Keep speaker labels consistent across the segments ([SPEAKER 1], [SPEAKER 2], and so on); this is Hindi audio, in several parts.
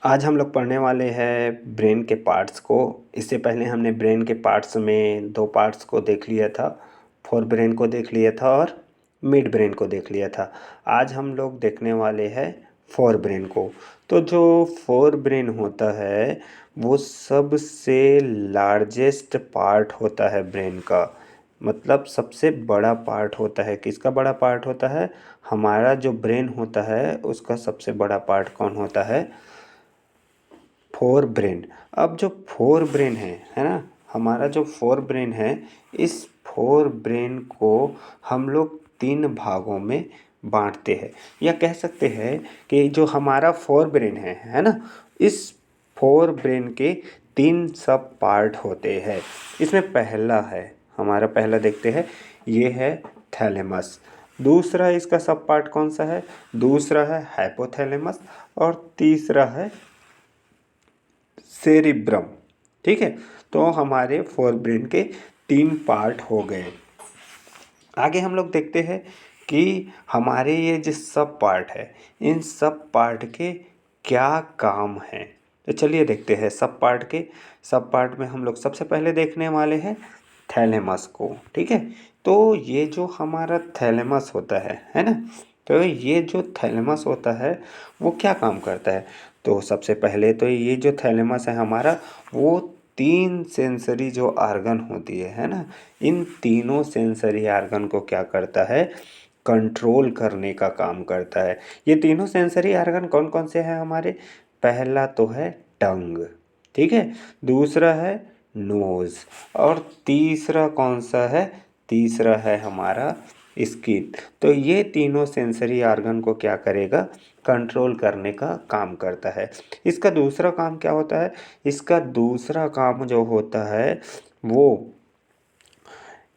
[SPEAKER 1] आज हम लोग पढ़ने वाले हैं ब्रेन के पार्ट्स को। इससे पहले हमने ब्रेन के पार्ट्स में दो पार्ट्स को देख लिया था। फोर ब्रेन को देख लिया था और मिड ब्रेन को देख लिया था। आज हम लोग देखने वाले हैं फोर ब्रेन को। तो जो फोर ब्रेन होता है वो सबसे लार्जेस्ट पार्ट होता है ब्रेन का। मतलब सबसे बड़ा पार्ट होता है। किसका बड़ा पार्ट होता है? हमारा जो ब्रेन होता है उसका सबसे बड़ा पार्ट कौन होता है? Fore brain. अब जो फोर ब्रेन है ना, हमारा जो फोर ब्रेन है, इस फोर ब्रेन को हम लोग तीन भागों में बांटते हैं। या कह सकते हैं कि जो हमारा फोर ब्रेन है ना, इस फोर ब्रेन के तीन सब पार्ट होते हैं। इसमें पहला है, हमारा पहला देखते हैं, ये है थैलेमस। दूसरा इसका सब पार्ट कौन सा है? दूसरा है हाइपोथैलेमस और तीसरा है सेरिब्रम। ठीक है, तो हमारे फोर ब्रेन के तीन पार्ट हो गए। आगे हम लोग देखते हैं कि हमारे ये जो सब पार्ट है, इन सब पार्ट के क्या काम हैं। तो चलिए देखते हैं सब पार्ट के। सब पार्ट में हम लोग सबसे पहले देखने वाले हैं थैलेमस को। ठीक है, तो ये जो हमारा थैलेमस होता है ना, तो ये जो थैलेमस होता है वो क्या काम करता है? तो सबसे पहले तो ये जो थैलेमस है हमारा, वो तीन सेंसरी जो आर्गन होती है ना, इन तीनों सेंसरी आर्गन को क्या करता है? कंट्रोल करने का काम करता है। ये तीनों सेंसरी आर्गन कौन कौन से हैं हमारे? पहला तो है टंग, ठीक है, दूसरा है नोज़ और तीसरा कौन सा है? तीसरा है हमारा स्किन। तो ये तीनों सेंसरी आर्गन को क्या करेगा? कंट्रोल करने का काम करता है। इसका दूसरा काम क्या होता है? इसका दूसरा काम जो होता है वो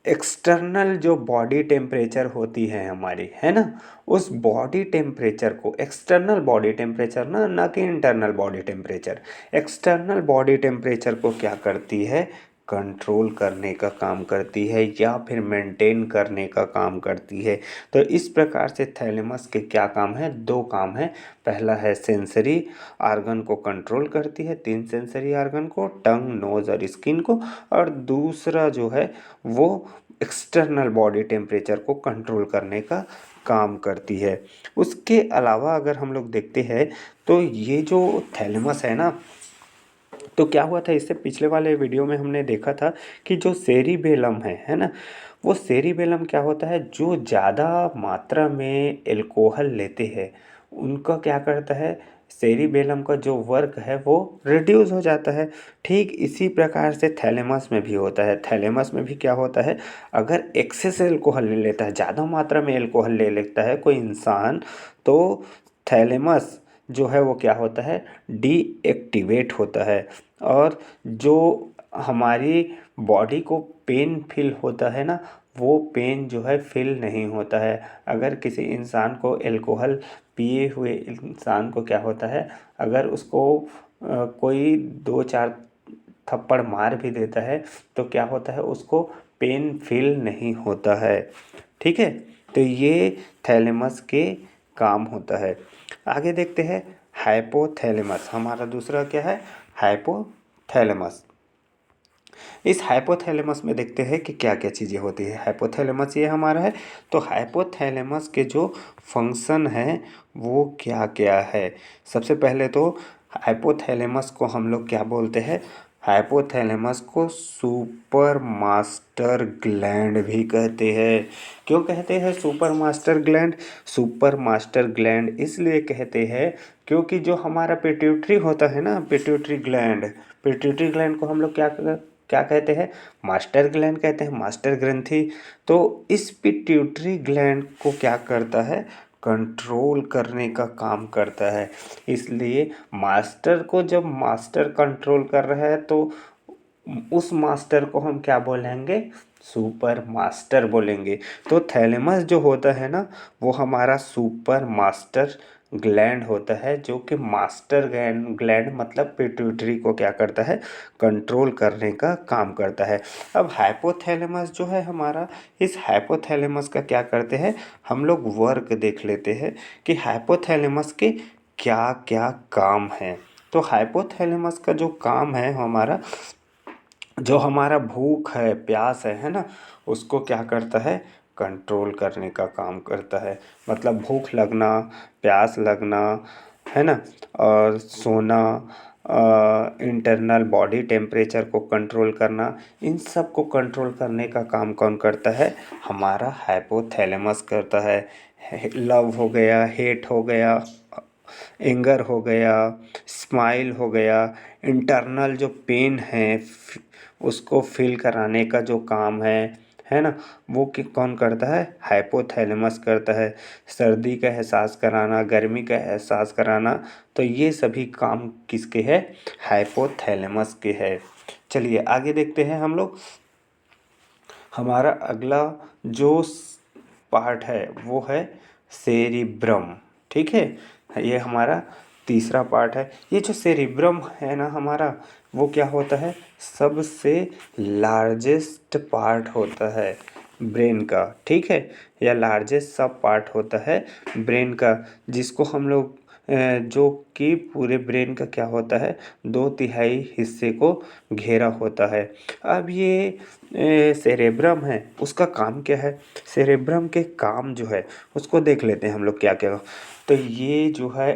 [SPEAKER 1] एक्सटर्नल जो बॉडी टेम्परेचर होती है हमारी, है ना, उस बॉडी टेम्परेचर को, एक्सटर्नल बॉडी टेम्परेचर ना कि internal body temperature, external body temperature को क्या करती है? कंट्रोल करने का काम करती है या फिर मेंटेन करने का काम करती है। तो इस प्रकार से थैलेमस के क्या काम है? दो काम है। पहला है सेंसरी आर्गन को कंट्रोल करती है, तीन सेंसरी आर्गन को, टंग, नोज और स्किन को। और दूसरा जो है वो एक्सटर्नल बॉडी टेम्परेचर को कंट्रोल करने का काम करती है। उसके अलावा अगर हम लोग देखते हैं तो ये जो थैलेमस है ना, तो क्या हुआ था, इससे पिछले वाले वीडियो में हमने देखा था कि जो सेरिबेलम है ना, वो सेरिबेलम क्या होता है? जो ज़्यादा मात्रा में एल्कोहल लेते हैं उनका क्या करता है? सेरिबेलम का जो वर्क है वो रिड्यूस हो जाता है। ठीक इसी प्रकार से थैलेमस में भी होता है। थैलेमस में भी क्या होता है? अगर एक्सेस एल्कोहल ले लेता है, ज़्यादा मात्रा में एल्कोहल ले लेता है कोई इंसान, तो थैलेमस जो है वो क्या होता है? डीएक्टिवेट होता है। और जो हमारी बॉडी को पेन फील होता है ना, वो पेन जो है फील नहीं होता है। अगर किसी इंसान को एल्कोहल पिए हुए इंसान को क्या होता है, अगर उसको कोई दो चार थप्पड़ मार भी देता है तो क्या होता है? उसको पेन फील नहीं होता है। ठीक है, तो ये थैलेमस के काम होता है। आगे देखते हैं हाइपोथैलेमस। हमारा दूसरा क्या है? हाइपोथैलेमस। इस हाइपोथैलेमस में देखते हैं कि क्या क्या चीज़ें होती है। हाइपोथैलेमस ये हमारा है, तो हाइपोथैलेमस के जो फंक्शन है वो क्या क्या है? सबसे पहले तो हाइपोथैलेमस को हम लोग क्या बोलते हैं? हाइपोथैलेमस को सुपर मास्टर ग्लैंड भी कहते हैं। क्यों कहते हैं super master gland? Super master gland इसलिए कहते हैं क्योंकि जो हमारा पिट्यूटरी होता है ना, पिट्यूटरी ग्लैंड, पिट्यूटरी ग्लैंड को हम लोग क्या कहते हैं? मास्टर ग्लैंड कहते हैं, मास्टर ग्रंथि। तो इस पिट्यूटरी ग्लैंड को क्या करता है? कंट्रोल करने का काम करता है। इसलिए मास्टर को जब मास्टर कंट्रोल कर रहा है तो उस मास्टर को हम क्या बोलेंगे? सुपर मास्टर बोलेंगे। तो थैलेमस जो होता है ना, वो हमारा सुपर मास्टर ग्लैंड होता है, जो कि मास्टर ग्लैंड मतलब पिट्यूटरी को क्या करता है? कंट्रोल करने का काम करता है। अब हाइपोथैलेमस जो है हमारा, इस हाइपोथैलेमस का क्या करते हैं हम लोग? वर्क देख लेते हैं कि हाइपोथैलेमस के क्या क्या काम हैं। तो हाइपोथैलेमस का जो काम है हमारा, जो हमारा भूख है, प्यास है ना, उसको क्या करता है, कंट्रोल करने का काम करता है। मतलब भूख लगना, प्यास लगना, है ना, और सोना, इंटरनल बॉडी टेम्परेचर को कंट्रोल करना, इन सब को कंट्रोल करने का काम कौन करता है, हमारा हाइपोथैलेमस करता है। लव हो गया, हेट हो गया, एंगर हो गया, स्माइल हो गया, इंटरनल जो पेन है उसको फील कराने का जो काम है ना, वो कौन करता है, हाइपोथैलेमस करता है। सर्दी का एहसास कराना, गर्मी का एहसास कराना, तो ये सभी काम किसके है, हाइपोथैलेमस के है। चलिए आगे देखते हैं हम लोग। हमारा अगला जो पार्ट है वो है सेरिब्रम। ठीक है, ये हमारा तीसरा पार्ट है। ये जो सेरिब्रम है ना हमारा, वो क्या होता है, सबसे लार्जेस्ट पार्ट होता है ब्रेन का। ठीक है, या लार्जेस्ट सब पार्ट होता है ब्रेन का, जिसको हम लोग जो कि पूरे ब्रेन का क्या होता है, 2/3 हिस्से को घेरा होता है। अब ये सेरेब्रम है, उसका काम क्या है, सेरेब्रम के काम जो है उसको देख लेते हैं हम लोग क्या क्या। तो ये जो है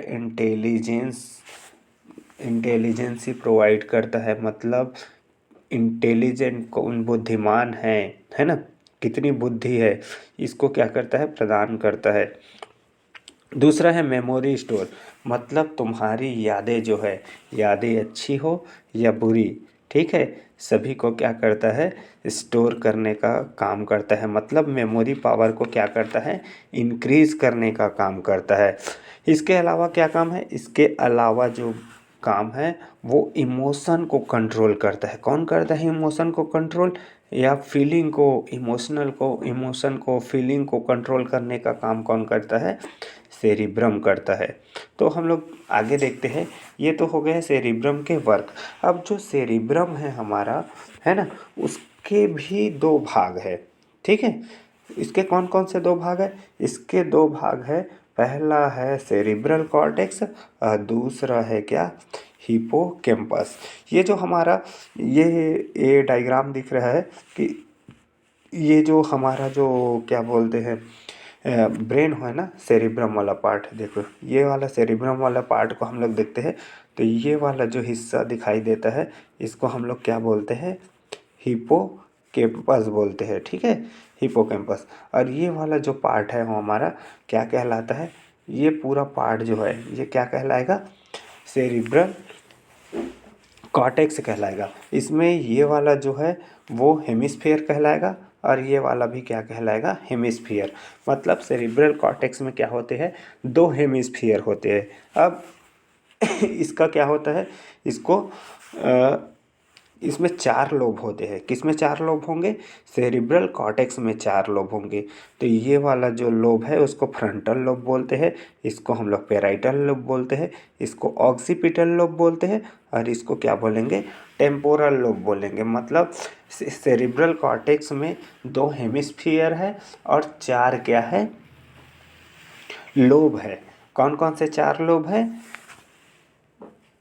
[SPEAKER 1] इंटेलिजेंसी प्रोवाइड करता है, मतलब इंटेलिजेंट, कौन बुद्धिमान है ना, कितनी बुद्धि है, इसको क्या करता है, प्रदान करता है। दूसरा है मेमोरी स्टोर, मतलब तुम्हारी यादें जो है, यादें अच्छी हो या बुरी, ठीक है, सभी को क्या करता है, स्टोर करने का काम करता है। मतलब मेमोरी पावर को क्या करता है, इंक्रीज करने का काम करता है। इसके अलावा क्या काम है, इसके अलावा जो काम है वो इमोशन को कंट्रोल करता है। कौन करता है इमोशन को कंट्रोल, या फीलिंग को, इमोशन को फीलिंग को कंट्रोल करने का काम कौन करता है, सेरिब्रम करता है। तो हम लोग आगे देखते हैं। ये तो हो गए सेरिब्रम के वर्क। अब जो सेरिब्रम है हमारा, है ना, उसके भी 2 भाग है। ठीक है, इसके कौन कौन से 2 भाग है, इसके 2 भाग है। पहला है सेरिब्रल कॉर्टेक्स और दूसरा है क्या, हिपोकैम्पस। ये जो हमारा ये डायग्राम दिख रहा है कि ये जो हमारा जो क्या बोलते हैं, ब्रेन है ना, सेरिब्रम वाला पार्ट, देखो ये वाला सेरिब्रम वाला पार्ट को हम लोग देखते हैं, तो ये वाला जो हिस्सा दिखाई देता है इसको हम लोग क्या बोलते हैं, हिपोकैम्पस बोलते हैं। ठीक है, हिपोकैम्पस। और ये वाला जो पार्ट है वो हमारा क्या कहलाता है, ये पूरा पार्ट जो है ये क्या कहलाएगा, सेरिब्रल कॉर्टेक्स कहलाएगा। इसमें ये वाला जो है वो हेमिस्फीयर कहलाएगा और ये वाला भी क्या कहलाएगा, हेमिस्फीयर। मतलब सेरिब्रल कॉर्टेक्स में क्या होते हैं, 2 हेमिस्फीयर होते हैं। अब इसका क्या होता है, इसको इसमें 4 लोब होते हैं। किसमें 4 लोब होंगे, सेरिब्रल कॉर्टेक्स में 4 लोब होंगे। तो ये वाला जो लोब है उसको फ्रंटल लोब बोलते हैं, इसको हम लोग पेराइटल लोब बोलते हैं, इसको ऑक्सीपिटल लोब बोलते हैं और इसको क्या बोलेंगे, टेम्पोरल लोब बोलेंगे। मतलब सेरिब्रल कॉर्टेक्स में 2 हेमिस्फीयर है और 4 क्या है, लोब है। कौन कौन से 4 लोब है,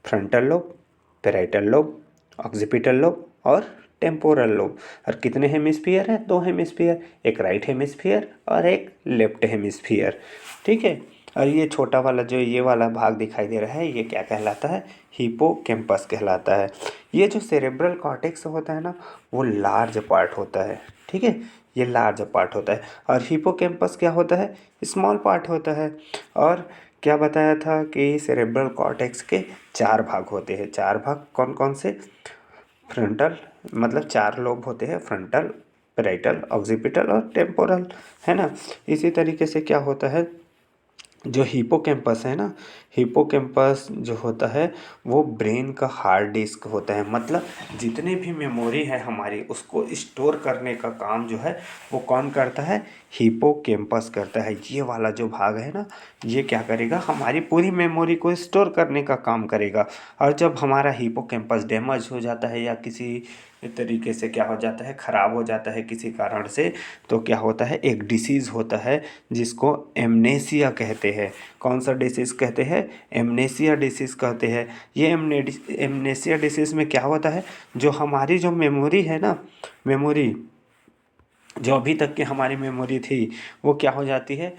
[SPEAKER 1] frontal lobe, parietal lobe, occipital lobe और टेम्पोरल लोब। और कितने हेमिस्फीयर है, 2 हेमिस्फीयर, एक राइट हेमिस्फीयर और एक लेफ्ट हेमिस्फीयर। ठीक है, और ये छोटा वाला जो ये वाला भाग दिखाई दे रहा है ये क्या कहलाता है, हिपोकैम्पस कहलाता है। ये जो सेरेब्रल कॉर्टेक्स होता है ना, वो लार्ज पार्ट होता है। ठीक है, ये लार्ज पार्ट होता है और हिपोकैम्पस क्या होता है, स्मॉल पार्ट होता है। और क्या बताया था कि सेरेब्रल कॉर्टेक्स के 4 भाग होते हैं। 4 भाग कौन कौन से, फ्रंटल, मतलब 4 लोब होते हैं, फ्रंटल, पेराइटल, ऑक्सीपिटल और टेम्पोरल, है ना। इसी तरीके से क्या होता है, जो हिपोकैम्पस है ना, हिपोकैम्पस जो होता है वो ब्रेन का हार्ड डिस्क होता है। मतलब जितने भी मेमोरी है हमारी उसको स्टोर करने का काम जो है वो कौन करता है, हिपोकैम्पस करता है। ये वाला जो भाग है ना, ये क्या करेगा, हमारी पूरी मेमोरी को स्टोर करने का काम करेगा। और जब हमारा हिपोकैम्पस डैमेज हो जाता है या किसी तरीके से क्या हो जाता है, ख़राब हो जाता है किसी कारण से, तो क्या होता है, एक डिसीज़ होता है जिसको एमनेसिया कहते हैं। कौन सा डिसीज़ कहते हैं, है एमनेसिया डिसीज़ कहते हैं। ये एमनेसिया डिसीज़ में क्या होता है, जो हमारी जो मेमोरी है ना, मेमोरी जो अभी तक की हमारी मेमोरी थी वो क्या हो जाती है,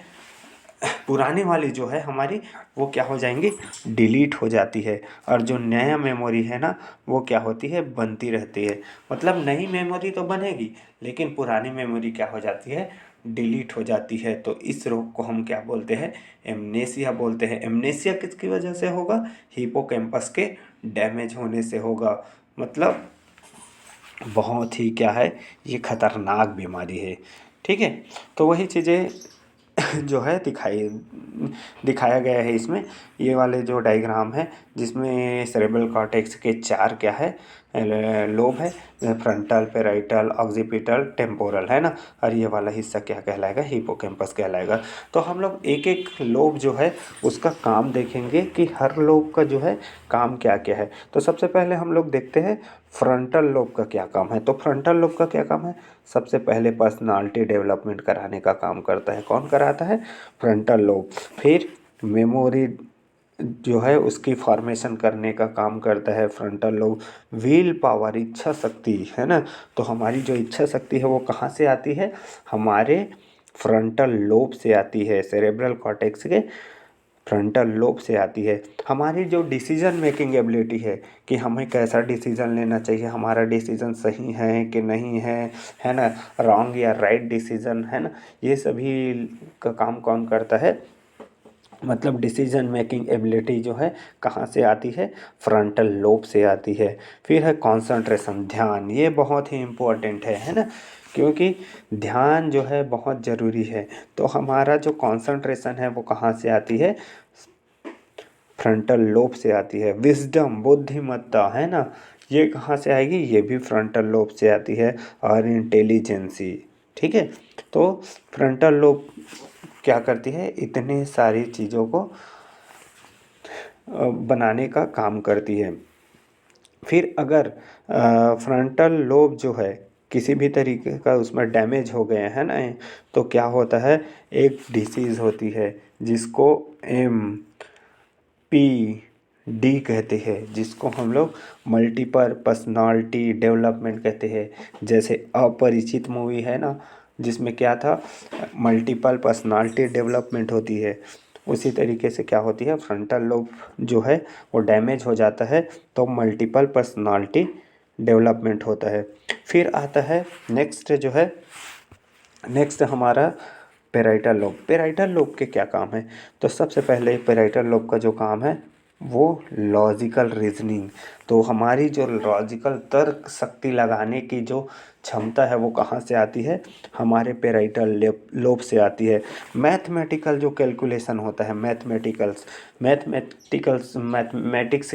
[SPEAKER 1] पुरानी वाली जो है हमारी वो क्या हो जाएंगी, डिलीट हो जाती है। और जो नया मेमोरी है ना वो क्या होती है, बनती रहती है। मतलब नई मेमोरी तो बनेगी लेकिन पुरानी मेमोरी क्या हो जाती है, डिलीट हो जाती है। तो इस रोग को हम क्या बोलते हैं, एमनेसिया बोलते हैं। एमनेसिया किसकी वजह से होगा, हिपोकैम्पस के डैमेज होने से होगा। मतलब बहुत ही क्या है, ये खतरनाक बीमारी है। ठीक है, तो वही चीज़ें जो है दिखाया गया है इसमें। ये वाले जो डायग्राम है जिसमें सेरेब्रल कॉर्टेक्स के 4 क्या है, लोब है, फ्रंटल, पैराइटल, ऑक्सीपिटल, टेम्पोरल, है ना। और ये वाला हिस्सा क्या कहलाएगा, हिपोकैम्पस कहलाएगा। तो हम लोग एक एक लोब जो है उसका काम देखेंगे कि हर लोब का जो है काम क्या क्या है। तो सबसे पहले हम लोग देखते हैं फ्रंटल लोब का क्या काम है। तो फ्रंटल लोब का क्या काम है, सबसे पहले पर्सनालिटी डेवलपमेंट कराने का काम करता है। कौन कराता है, फ्रंटल लोब। फिर मेमोरी जो है उसकी फॉर्मेशन करने का काम करता है फ्रंटल लोब। विल पावर, इच्छा शक्ति, है ना। तो हमारी जो इच्छा शक्ति है वो कहाँ से आती है, हमारे फ्रंटल लोब से आती है, सेरेब्रल कॉर्टेक्स के फ्रंटल लोब से आती है। हमारी जो डिसीजन मेकिंग एबिलिटी है कि हमें कैसा डिसीजन लेना चाहिए, हमारा डिसीजन सही है कि नहीं है ना, रॉन्ग या राइट डिसीजन, है ना, ये सभी का काम कौन करता है, मतलब डिसीजन मेकिंग एबिलिटी जो है कहाँ से आती है, फ्रंटल लोब से आती है। फिर है कंसंट्रेशन, ध्यान, ये बहुत ही इम्पोर्टेंट है ना, क्योंकि ध्यान जो है बहुत ज़रूरी है। तो हमारा जो कंसंट्रेशन है वो कहाँ से आती है, फ्रंटल लोब से आती है। विजडम, बुद्धिमत्ता, है ना, ये कहाँ से आएगी, ये भी फ्रंटल लोब से आती है। और इंटेलिजेंसी, ठीक है। तो फ्रंटल लोब क्या करती है, इतने सारी चीज़ों को बनाने का काम करती है। फिर अगर फ्रंटल लोब जो है किसी भी तरीके का उसमें डैमेज हो गए है ना, तो क्या होता है, एक डिसीज़ होती है जिसको MPD कहते हैं, जिसको हम लोग मल्टीपल पर्सनालिटी डेवलपमेंट कहते हैं। जैसे अपरिचित मूवी है ना, जिसमें क्या था, मल्टीपल पर्सनालिटी डेवलपमेंट होती है। उसी तरीके से क्या होती है, फ्रंटल लोब जो है वो डैमेज हो जाता है तो मल्टीपल पर्सनालिटी डेवलपमेंट होता है। फिर आता है नेक्स्ट जो है, नेक्स्ट हमारा पेराइटल लोब। पेराइटल लोब के क्या काम है, तो सबसे पहले पेराइटल लोब का जो काम है वो लॉजिकल रीजनिंग। तो हमारी जो लॉजिकल तर्क शक्ति लगाने की जो क्षमता है वो कहाँ से आती है, हमारे पेराइटल लोब से आती है। मैथमेटिकल जो कैलकुलेशन होता है, मैथमेटिक्स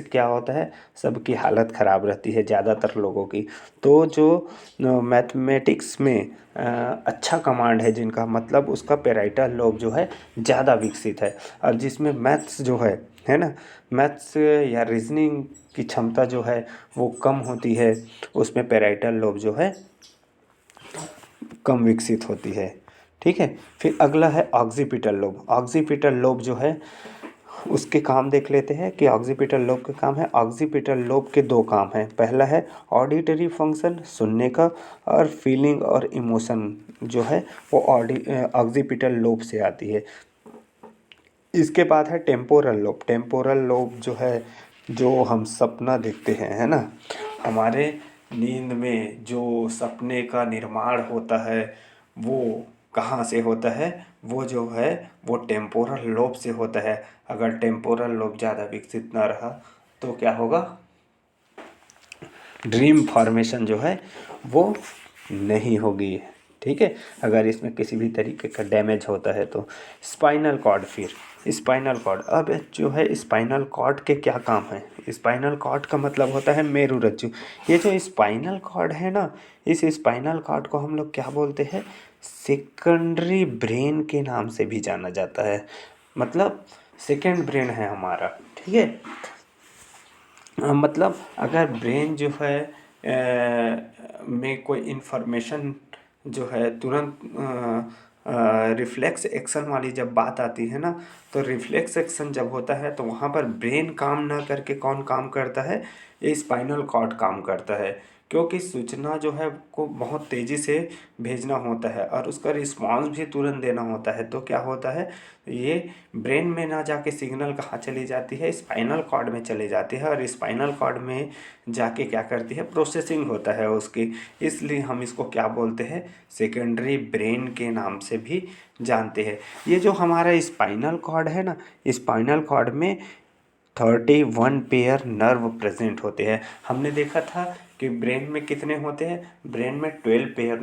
[SPEAKER 1] क्या होता है, सबकी हालत ख़राब रहती है ज़्यादातर लोगों की। तो जो मैथमेटिक्स में अच्छा कमांड है जिनका, मतलब उसका पेराइटल लोब जो है ज़्यादा विकसित है। और जिसमें मैथ्स जो है ना, मैथ्स या रीजनिंग की क्षमता जो है वो कम होती है, उसमें पेराइटल लोब जो है कम विकसित होती है। ठीक है, फिर अगला है ऑक्सीपिटल लोब। ऑक्सीपिटल लोब जो है उसके काम देख लेते हैं कि ऑक्सीपिटल लोब के काम है। ऑक्सीपिटल लोब के 2 काम हैं। पहला है ऑडिटरी फंक्शन, सुनने का, और फीलिंग और इमोशन जो है वो ऑक्सीपिटल लोब से आती है। इसके बाद है टेम्पोरल लोब। टेम्पोरल लोब जो है, जो हम सपना देखते हैं, है ना, हमारे नींद में जो सपने का निर्माण होता है वो कहाँ से होता है, वो जो है वो टेम्पोरल लोब से होता है। अगर टेम्पोरल लोब ज़्यादा विकसित ना रहा तो क्या होगा, ड्रीम फॉर्मेशन जो है वो नहीं होगी। ठीक है, अगर इसमें किसी भी तरीके का डैमेज होता है तो। स्पाइनल कॉर्ड, फिर स्पाइनल कॉर्ड। अब जो है स्पाइनल कॉर्ड के क्या काम है, स्पाइनल कॉर्ड का मतलब होता है मेरुरज्जु। ये जो स्पाइनल कॉर्ड है ना, इस स्पाइनल कॉर्ड को हम लोग क्या बोलते हैं, सेकेंडरी ब्रेन के नाम से भी जाना जाता है। मतलब सेकेंड ब्रेन है हमारा। ठीक है, मतलब अगर ब्रेन जो है में कोई इन्फॉर्मेशन जो है तुरंत रिफ्लेक्स एक्शन वाली जब बात आती है ना, तो रिफ्लेक्स एक्शन जब होता है तो वहाँ पर ब्रेन काम ना करके कौन काम करता है, ये स्पाइनल कॉर्ड काम करता है। क्योंकि सूचना जो है को बहुत तेज़ी से भेजना होता है और उसका रिस्पॉन्स भी तुरंत देना होता है, तो क्या होता है, ये ब्रेन में ना जाके सिग्नल कहाँ चली जाती है, स्पाइनल कॉर्ड में चली जाती है और स्पाइनल कॉर्ड में जाके क्या करती है, प्रोसेसिंग होता है उसकी। इसलिए हम इसको क्या बोलते हैं, सेकेंडरी ब्रेन के नाम से भी जानते हैं। ये जो हमारा स्पाइनल कॉर्ड है ना, स्पाइनल कॉर्ड में 31 पेयर नर्व प्रेजेंट होते हैं। हमने देखा था कि ब्रेन में कितने होते हैं, ब्रेन में 12 पेयर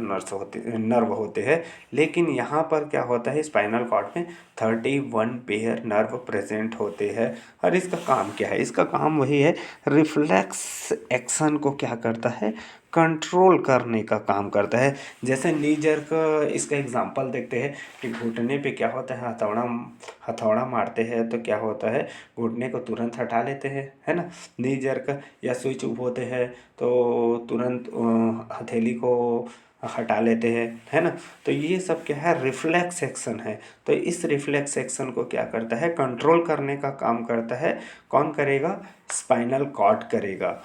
[SPEAKER 1] नर्व होते हैं, लेकिन यहाँ पर क्या होता है, स्पाइनल कॉर्ड में 31 पेयर नर्व प्रेजेंट होते हैं। और इसका काम क्या है, इसका काम वही है, रिफ्लेक्स एक्शन को क्या करता है, कंट्रोल करने का काम करता है। जैसे नी जर्क, इसका एग्जांपल देखते हैं कि घुटने पे क्या होता है, हथौड़ा हथौड़ा मारते हैं तो क्या होता है, घुटने को तुरंत हटा लेते हैं, है ना। नी जर्क या स्विच ऑफ होते हैं तो तुरंत हथेली को हटा लेते हैं, है ना। तो ये सब क्या है, रिफ्लेक्स एक्शन है। तो इस रिफ्लेक्स एक्शन को क्या करता है, कंट्रोल करने का काम करता है, कौन करेगा, स्पाइनल कॉर्ड करेगा।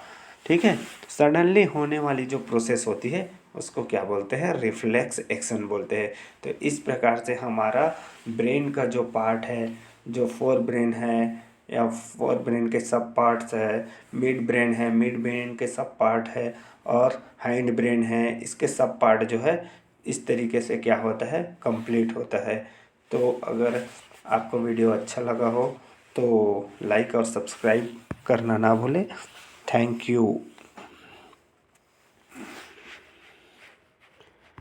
[SPEAKER 1] ठीक है। सडनली होने वाली जो प्रोसेस होती है उसको क्या बोलते हैं, रिफ्लेक्स एक्शन बोलते हैं। तो इस प्रकार से हमारा ब्रेन का जो पार्ट है, जो फोर ब्रेन है या फोर ब्रेन के सब पार्ट्स है, मिड ब्रेन है, मिड ब्रेन के सब पार्ट है, और हाइंड ब्रेन है, इसके सब पार्ट जो है इस तरीके से क्या होता है, कंप्लीट होता है। तो अगर आपको वीडियो अच्छा लगा हो तो लाइक और सब्सक्राइब करना ना भूलें। Thank you.